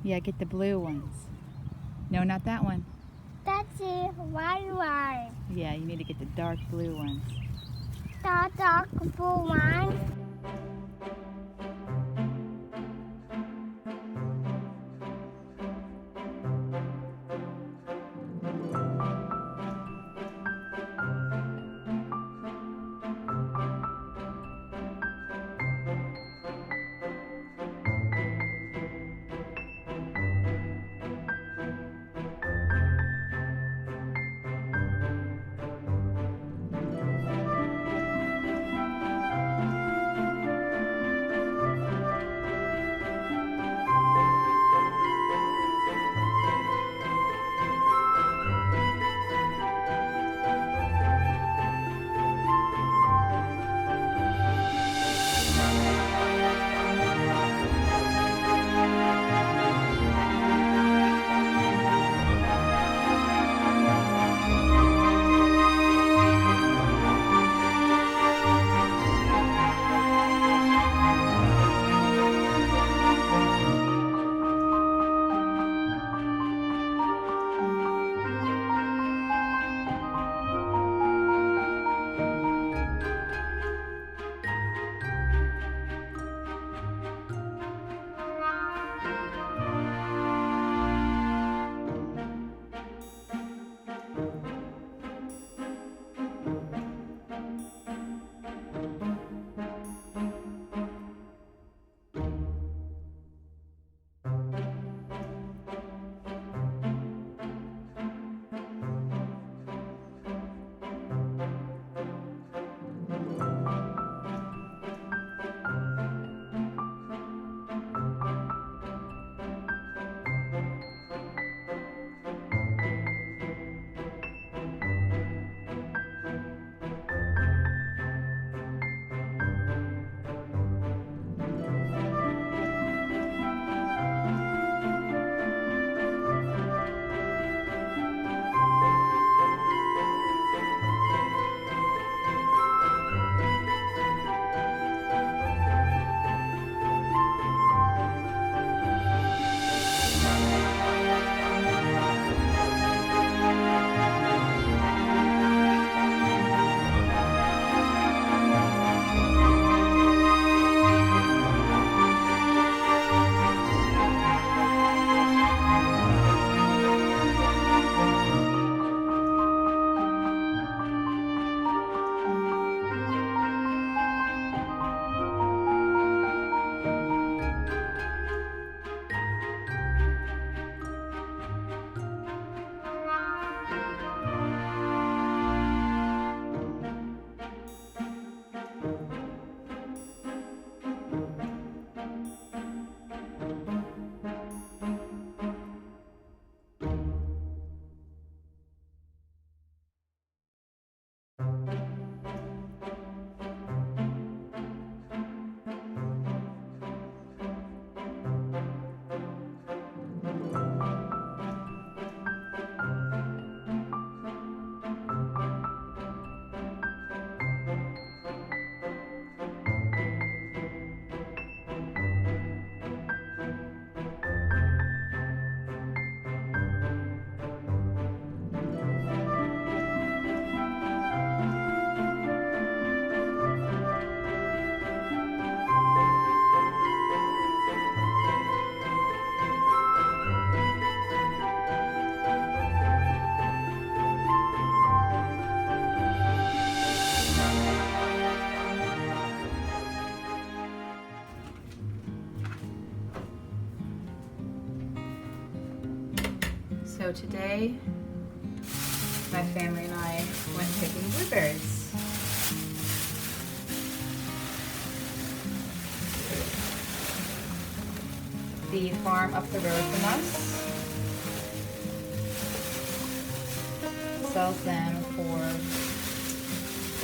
Yeah, get the blue ones. No, not that one. That's the white one. Yeah, you need to get the dark blue ones. The dark blue one. So today, my family and I went picking blueberries. The farm up the road from us sells them for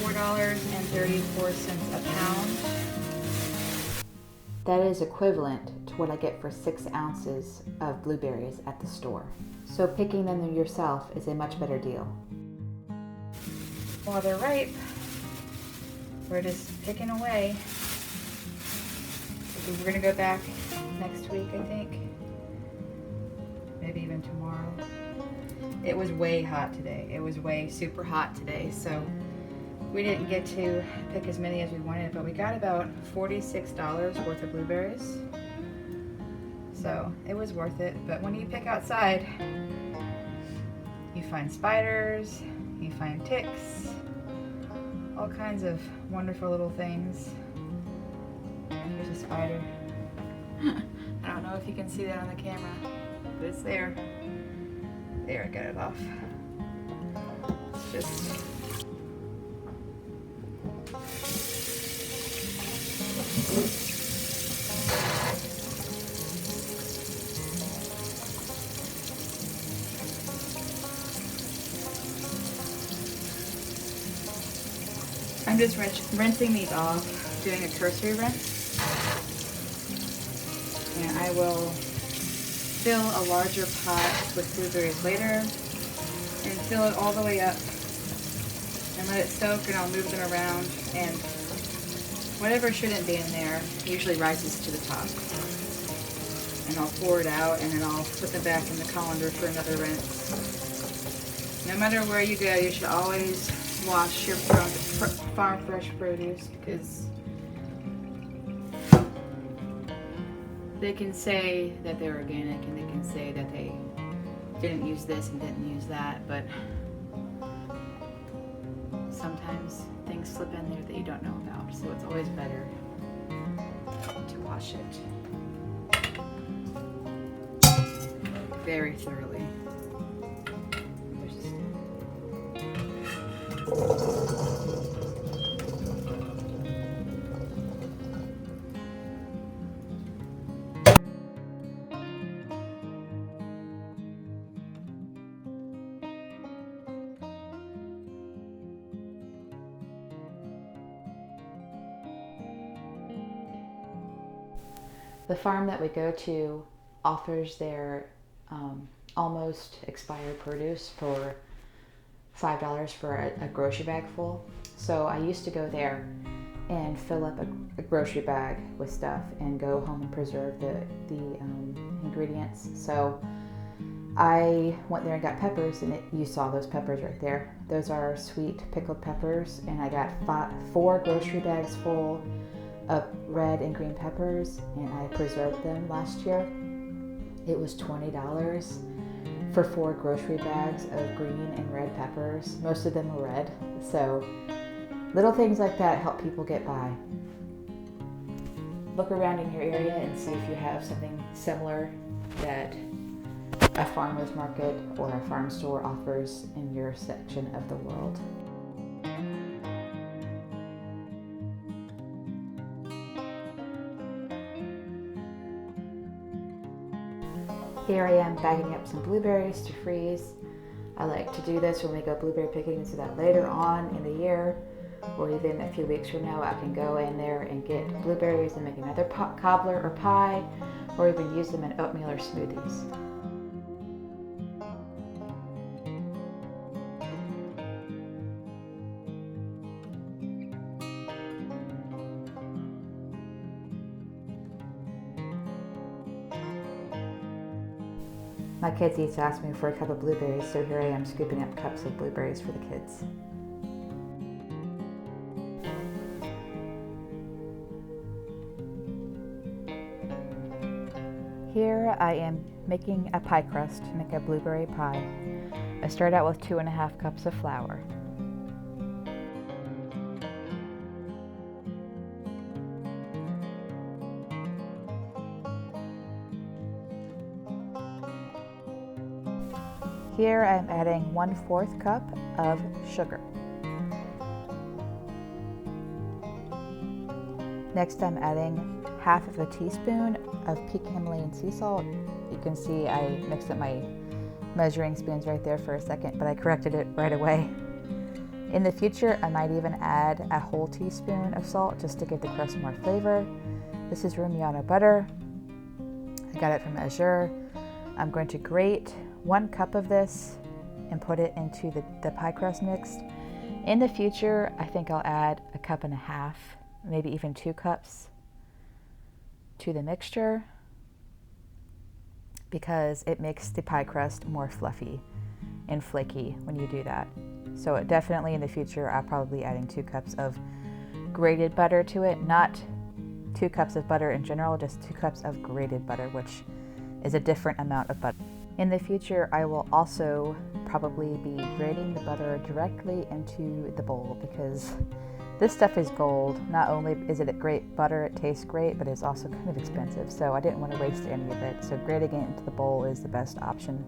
$4.34 a pound. That is equivalent to what I get for 6 ounces of blueberries at the store. So picking them yourself is a much better deal. While they're ripe, we're just picking away. We're gonna go back next week, I think. maybe even tomorrow. It was way hot today. It was way super hot today, so we didn't get to pick as many as we wanted, but we got about $46 worth of blueberries. So it was worth it, but when you pick outside, you find spiders, you find ticks, all kinds of wonderful little things. Here's a spider. I don't know if you can see that on the camera, but it's there. There, I got it off. It's just... I'm just rinsing these off, doing a cursory rinse. And I will fill a larger pot with blueberries later and fill it all the way up and let it soak, and I'll move them around, and whatever shouldn't be in there usually rises to the top. And I'll pour it out, and then I'll put them back in the colander for another rinse. No matter where you go, you should always wash your farm fresh produce, because they can say that they're organic and they can say that they didn't use this and didn't use that, but sometimes things slip in there that you don't know about, so it's always better to wash it very thoroughly. The farm that we go to offers their almost expired produce for $5 for a grocery bag full. So I used to go there and fill up a grocery bag with stuff and go home and preserve the ingredients. So I went there and got peppers, and you saw those peppers right there. Those are sweet pickled peppers, and I got 4 grocery bags full of red and green peppers, and I preserved them last year. It was $20 for 4 grocery bags of green and red peppers. Most of them were red, so little things like that help people get by. Look around in your area and see if you have something similar that a farmer's market or a farm store offers in your section of the world. Here I am bagging up some blueberries to freeze. I like to do this when we go blueberry picking so that later on in the year, or even a few weeks from now, I can go in there and get blueberries and make another cobbler or pie, or even use them in oatmeal or smoothies. My kids each asked me for a cup of blueberries, so here I am scooping up cups of blueberries for the kids. Here I am making a pie crust to make a blueberry pie. I start out with 2.5 cups of flour. Here I'm adding 1/4 cup of sugar. Next I'm adding 1/2 teaspoon of pecan Himalayan sea salt. You can see I mixed up my measuring spoons right there for a second, but I corrected it right away. In the future, I might even add a whole teaspoon of salt just to give the crust more flavor. This is Rumiano butter. I got it from Azure. I'm going to grate 1 cup of this and put it into the pie crust mix. In the future, I think I'll add 1.5 cups, maybe even 2 cups to the mixture. because it makes the pie crust more fluffy and flaky when you do that. So definitely in the future, I'll probably be adding 2 cups of grated butter to it, not 2 cups of butter in general, just 2 cups of grated butter, which is a different amount of butter. In the future, I will also probably be grating the butter directly into the bowl because this stuff is gold. Not only is it a great butter, it tastes great, but it's also kind of expensive. So I didn't want to waste any of it. So grating it into the bowl is the best option.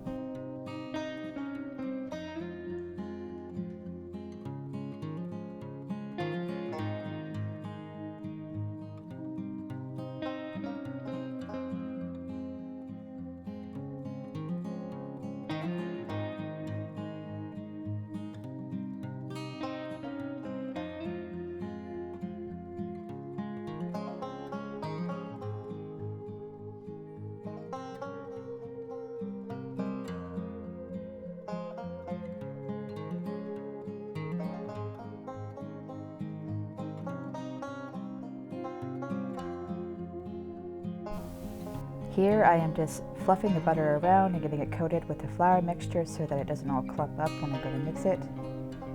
Here I am just fluffing the butter around and getting it coated with the flour mixture so that it doesn't all clump up when I'm going to mix it,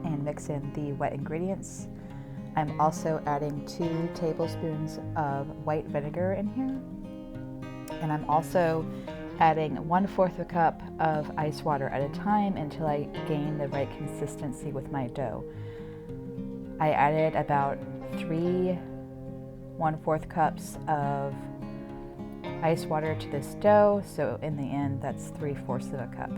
and mix in the wet ingredients. I'm also adding 2 tablespoons of white vinegar in here, and I'm also adding 1/4 a cup of ice water at a time until I gain the right consistency with my dough. I added about 3 1/4 cups of ice water to this dough, so in the end that's 3/4 of a cup.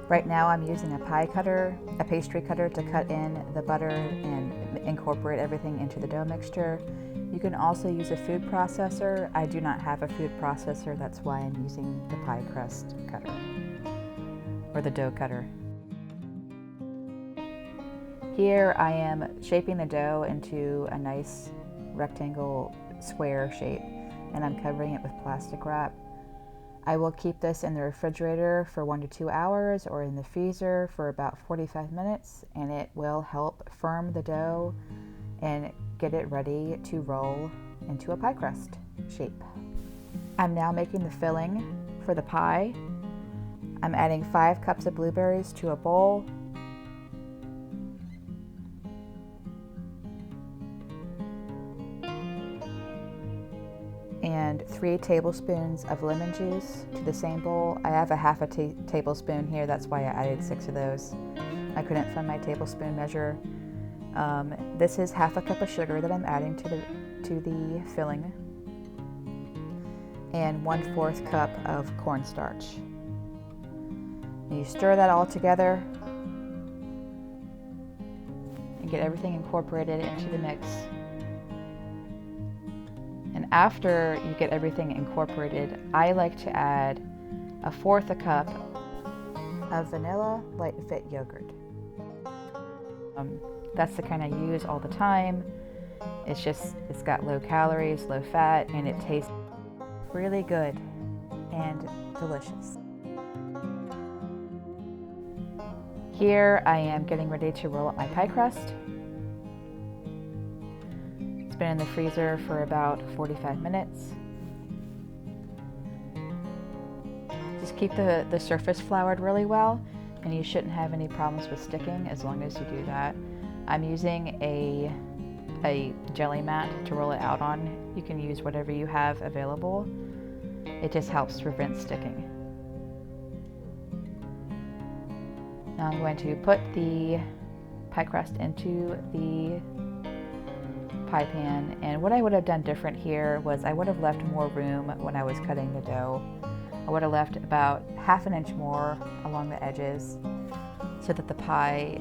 Right now I'm using a pastry cutter to cut in the butter and incorporate everything into the dough mixture. You can also use a food processor. I do not have a food processor, that's why I'm using the pie crust cutter, or the dough cutter. Here I am shaping the dough into a nice rectangle square shape, and I'm covering it with plastic wrap. I will keep this in the refrigerator for 1 to 2 hours or in the freezer for about 45 minutes, and it will help firm the dough and get it ready to roll into a pie crust shape. I'm now making the filling for the pie. I'm adding 5 cups of blueberries to a bowl. And 3 tablespoons of lemon juice to the same bowl. I have a half a tablespoon here, that's why I added 6 of those. I couldn't find my tablespoon measure. This is half a cup of sugar that I'm adding to the filling, and 1/4 cup of cornstarch. You stir that all together and get everything incorporated into the mix. And after you get everything incorporated, I like to add 1/4 a cup of vanilla light fit yogurt. That's the kind I use all the time. It's got low calories, low fat, and it tastes really good and delicious. Here I am getting ready to roll up my pie crust. It's been in the freezer for about 45 minutes. Just keep the surface floured really well, and you shouldn't have any problems with sticking as long as you do that. I'm using a jelly mat to roll it out on. You can use whatever you have available. It just helps prevent sticking. Now I'm going to put the pie crust into the pie pan, and what I would have done different here was I would have left more room when I was cutting the dough. I would have left about 1/2 inch more along the edges so that the pie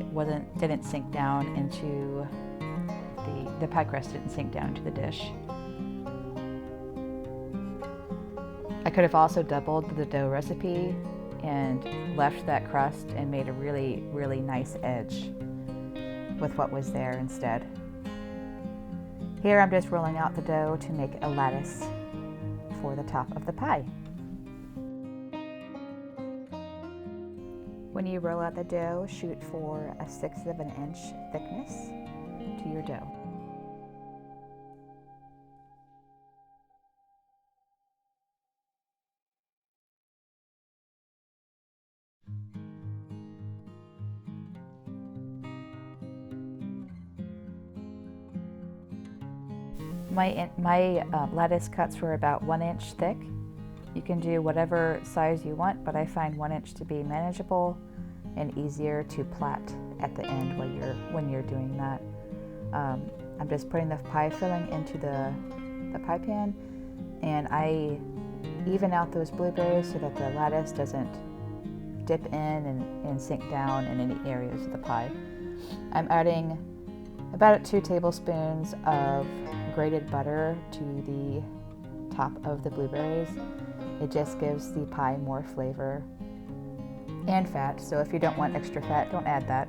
didn't sink down into the pie crust didn't sink down into the dish. I could have also doubled the dough recipe and left that crust and made a really, really nice edge with what was there instead. Here I'm just rolling out the dough to make a lattice for the top of the pie. When you roll out the dough, shoot for a 1/6 of an inch thickness to your dough. My lattice cuts were about 1 inch thick. You can do whatever size you want, but I find 1 inch to be manageable and easier to plait at the end when you're doing that. I'm just putting the pie filling into the pie pan, and I even out those blueberries so that the lattice doesn't dip in and sink down in any areas of the pie. I'm adding about 2 tablespoons of grated butter to the top of the blueberries. It just gives the pie more flavor and fat, so if you don't want extra fat, don't add that.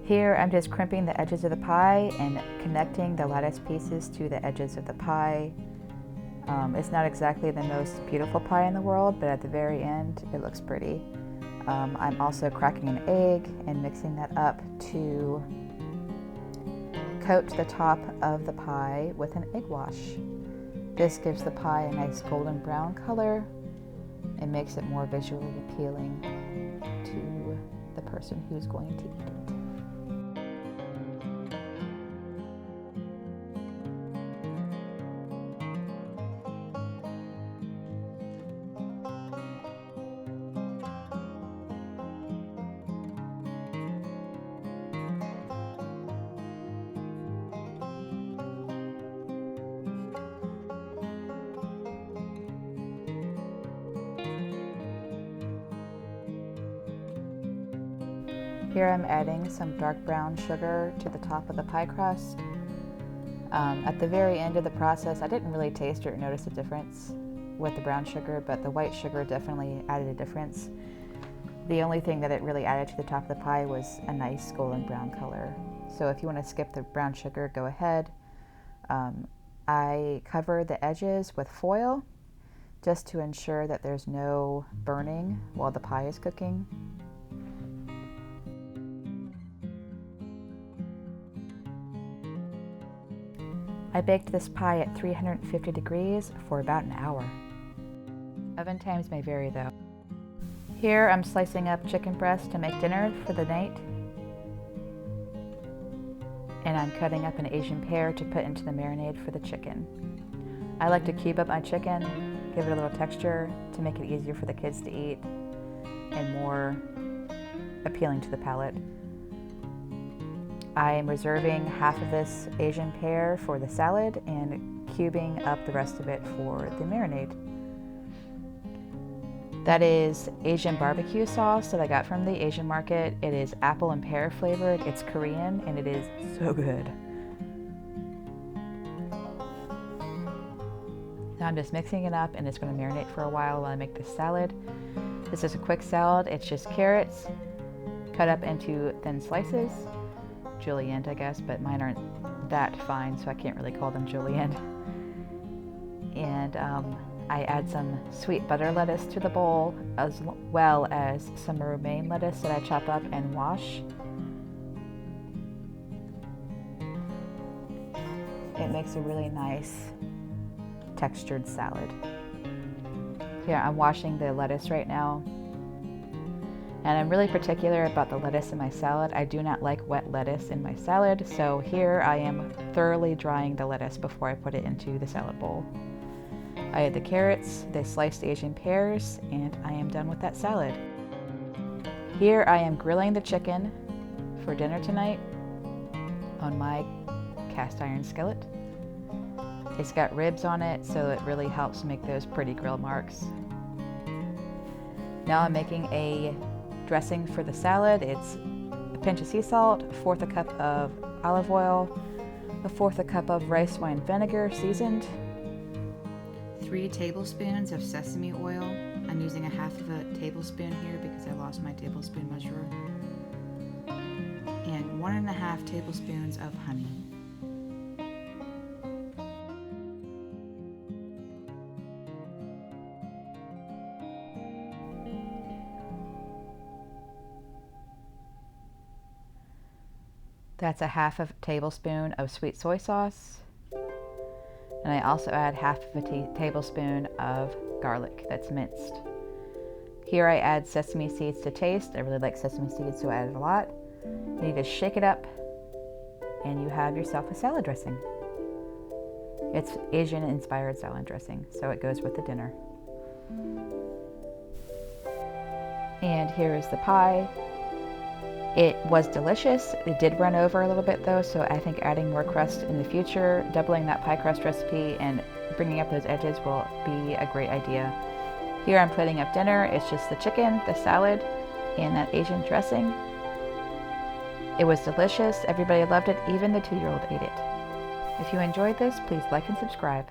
Here I'm just crimping the edges of the pie and connecting the lattice pieces to the edges of the pie. It's not exactly the most beautiful pie in the world, but at the very end it looks pretty. I'm also cracking an egg and mixing that up to coat the top of the pie with an egg wash. This gives the pie a nice golden brown color and makes it more visually appealing to the person who's going to eat it. Here I'm adding some dark brown sugar to the top of the pie crust. At the very end of the process, I didn't really taste or notice a difference with the brown sugar, but the white sugar definitely added a difference. The only thing that it really added to the top of the pie was a nice golden brown color. So if you want to skip the brown sugar, go ahead. I cover the edges with foil just to ensure that there's no burning while the pie is cooking. I baked this pie at 350 degrees for about an hour. Oven times may vary though. Here I'm slicing up chicken breast to make dinner for the night. And I'm cutting up an Asian pear to put into the marinade for the chicken. I like to cube up my chicken, give it a little texture to make it easier for the kids to eat and more appealing to the palate. I am reserving half of this Asian pear for the salad and cubing up the rest of it for the marinade. That is Asian barbecue sauce that I got from the Asian market. It is apple and pear flavored. It's Korean and it is so good. Now I'm just mixing it up and it's going to marinate for a while I make this salad. This is a quick salad. It's just carrots cut up into thin slices. Julienne, I guess, but mine aren't that fine, so I can't really call them julienne. And I add some sweet butter lettuce to the bowl, as well as some romaine lettuce that I chop up and wash. It makes a really nice textured salad. Here, I'm washing the lettuce right now. And I'm really particular about the lettuce in my salad. I do not like wet lettuce in my salad, so here I am thoroughly drying the lettuce before I put it into the salad bowl. I add the carrots, the sliced Asian pears, and I am done with that salad. Here I am grilling the chicken for dinner tonight on my cast iron skillet. It's got ribs on it, so it really helps make those pretty grill marks. Now I'm making a dressing for the salad. It's a pinch of sea salt, 1/4 a cup of olive oil, 1/4 a cup of rice wine vinegar seasoned, 3 tablespoons of sesame oil. I'm using a 1/2 a tablespoon here because I lost my tablespoon measure, and 1 1/2 tablespoons of honey. That's a 1/2 tablespoon of sweet soy sauce. And I also add 1/2 tablespoon of garlic that's minced. Here I add sesame seeds to taste. I really like sesame seeds, so I added a lot. You need to shake it up, and you have yourself a salad dressing. It's Asian-inspired salad dressing, so it goes with the dinner. And here is the pie. It was delicious. It did run over a little bit though, so I think adding more crust in the future, doubling that pie crust recipe and bringing up those edges will be a great idea. Here I'm putting up dinner. It's just the chicken, the salad, and that Asian dressing. It was delicious. Everybody loved it. Even the 2-year-old ate it. If you enjoyed this, please like and subscribe.